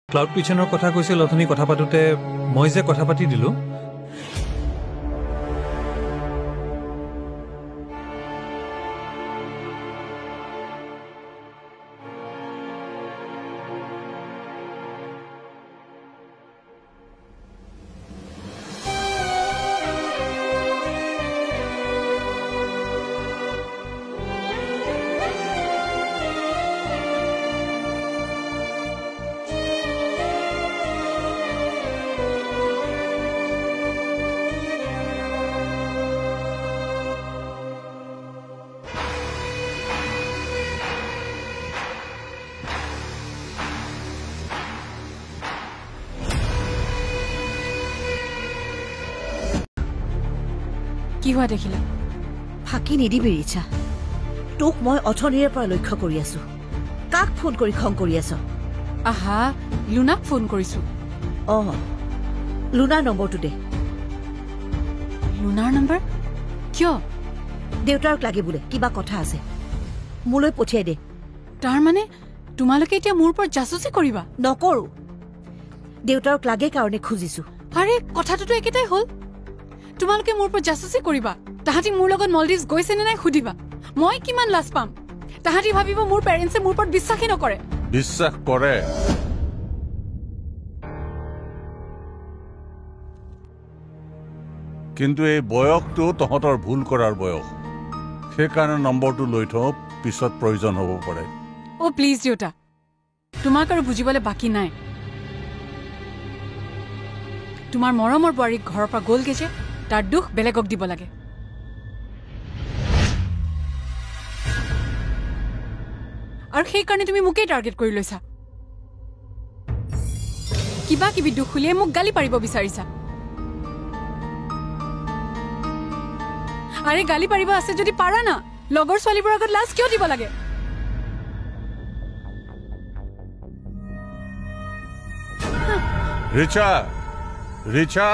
cloud কিচেনৰ কথা কৈছিল অথনি কথা পাতোতে মই যে কথা পাতি দিলো কি হোৱা দেখিলা ফাঁকি নিদিবি ৰিচা তোক মই অথনিৰে পৰা লক্ষ্য কৰি আছো কাক ফোন কৰি খং কৰি আছ আহা লুনাক ফোন কৰিছো লুনাৰ নম্বৰটো দে লুনাৰ নম্বৰ কিয় দেউতাক লাগে বোলে কিবা কথা আছে মোলৈ পঠিয়াই দে তাৰ মানে তোমালোকে এতিয়া মোৰ ওপৰত জাসুচি কৰিবা নকৰো দেউতাক লাগে কাৰণে খুজিছো আৰে কথাটোতো একেটাই হ'ল তোমালোকে মোৰ ওপৰত জাসুচি কৰিবা তাহাঁতি মোৰ লগত মলদ্বীপছ গৈছে নে নাই সুধিবা মই কিমান লাজ পাম তাহাঁতি ভাবিব মোৰ পেৰেণ্টছে মোৰ ওপৰত বিশ্বাসই নকৰে বিশ্বাস কৰে কিন্তু এই বয়সটো তহঁতৰ ভুল কৰাৰ বয়স সেইকাৰণে নম্বৰটো লৈ থওঁ পিছত প্ৰয়োজন হ'ব পাৰে প্লিজ দেউতা তোমাক আৰু বুজিবলৈ বাকী নাই তোমাৰ মৰমৰ বোৱাৰীক ঘৰৰ পৰা গ'লগে যে তাৰ দুখ বেলেগক দিব লাগে আৰু সেইকাৰণে তুমি মোকেই টাৰ্গেট কৰি লৈছা কিবা কিবি দুখ খুলিয়ে মোক গালি পাৰিব বিচাৰিছা আৰে গালি পাৰিব আছে যদি পাৰা না লগৰ ছোৱালীবোৰ আগত লাজ কিয় দিব লাগে ৰিচা ৰিচা